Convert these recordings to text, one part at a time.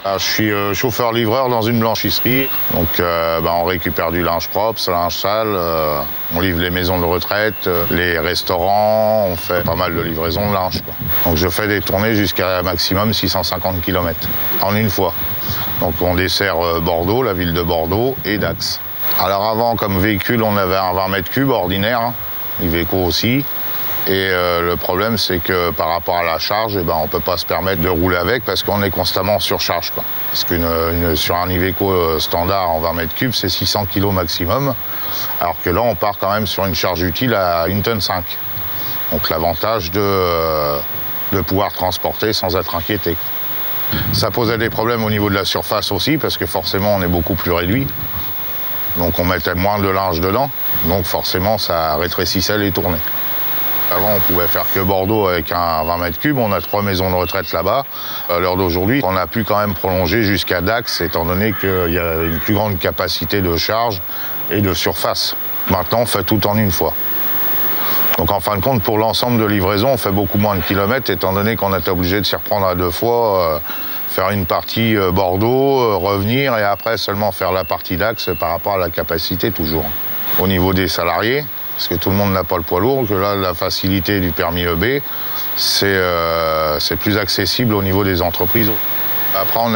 Je suis chauffeur-livreur dans une blanchisserie. Donc on récupère du linge propre, linge sale, on livre les maisons de retraite, les restaurants, on fait pas mal de livraisons de linge, quoi. Donc je fais des tournées jusqu'à maximum 650 km en une fois. Donc on dessert Bordeaux, la ville de Bordeaux et Dax. Alors avant, comme véhicule, on avait un 20 mètres cubes ordinaire, hein, Iveco aussi. Et le problème, c'est que par rapport à la charge, on ne peut pas se permettre de rouler avec parce qu'on est constamment en surcharge, quoi. Parce que sur un Iveco standard en 20 mètres cubes, c'est 600 kg maximum. Alors que là, on part quand même sur une charge utile à 1,5 tonne. Donc l'avantage de pouvoir transporter sans être inquiété. Ça posait des problèmes au niveau de la surface aussi, parce que forcément, on est beaucoup plus réduit. Donc on mettait moins de linge dedans. Donc forcément, ça rétrécissait les tournées. Avant, on pouvait faire que Bordeaux avec un 20 mètres cubes. On a 3 maisons de retraite là-bas. À l'heure d'aujourd'hui, on a pu quand même prolonger jusqu'à Dax, étant donné qu'il y a une plus grande capacité de charge et de surface. Maintenant, on fait tout en une fois. Donc en fin de compte, pour l'ensemble de livraison, on fait beaucoup moins de kilomètres, étant donné qu'on était obligé de s'y reprendre à 2 fois, faire une partie Bordeaux, revenir, et après seulement faire la partie Dax par rapport à la capacité toujours. Au niveau des salariés, parce que tout le monde n'a pas le poids lourd, que là, la facilité du permis EB, c'est plus accessible au niveau des entreprises. Après, on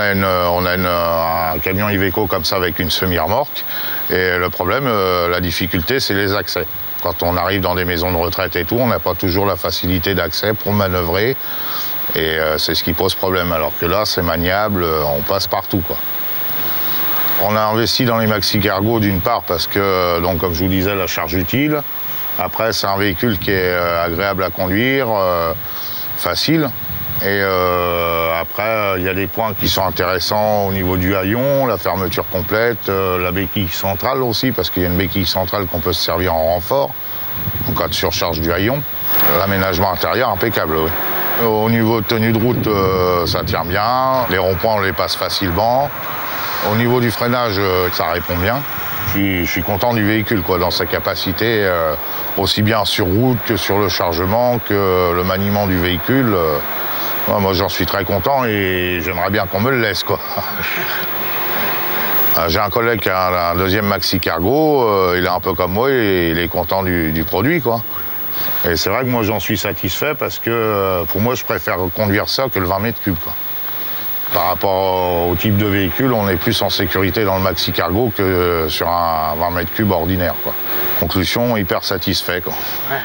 a un camion Iveco comme ça avec une semi-remorque. Et le problème, la difficulté, c'est les accès. Quand on arrive dans des maisons de retraite et tout, on n'a pas toujours la facilité d'accès pour manœuvrer. Et c'est ce qui pose problème. Alors que là, c'est maniable, on passe partout, quoi. On a investi dans les maxi-cargos d'une part parce que, donc, comme je vous disais, la charge utile. Après, c'est un véhicule qui est agréable à conduire, facile. Et après, il y a des points qui sont intéressants au niveau du haillon, la fermeture complète, la béquille centrale aussi, parce qu'il y a une béquille centrale qu'on peut se servir en renfort en cas de surcharge du haillon. L'aménagement intérieur, impeccable, oui. Au niveau de tenue de route, ça tient bien. Les ronds-points, on les passe facilement. Au niveau du freinage, ça répond bien. Je suis content du véhicule, quoi, dans sa capacité, aussi bien sur route que sur le chargement, que le maniement du véhicule. Moi, j'en suis très content et j'aimerais bien qu'on me le laisse, quoi. J'ai un collègue qui a un deuxième maxi cargo, il est un peu comme moi et il est content du produit, quoi. Et c'est vrai que moi, j'en suis satisfait parce que pour moi, je préfère conduire ça que le 20 mètres cubes, quoi. Par rapport au type de véhicule, on est plus en sécurité dans le maxi cargo que sur un 20 mètres cubes ordinaire, quoi. Conclusion, hyper satisfait, quoi. Ouais.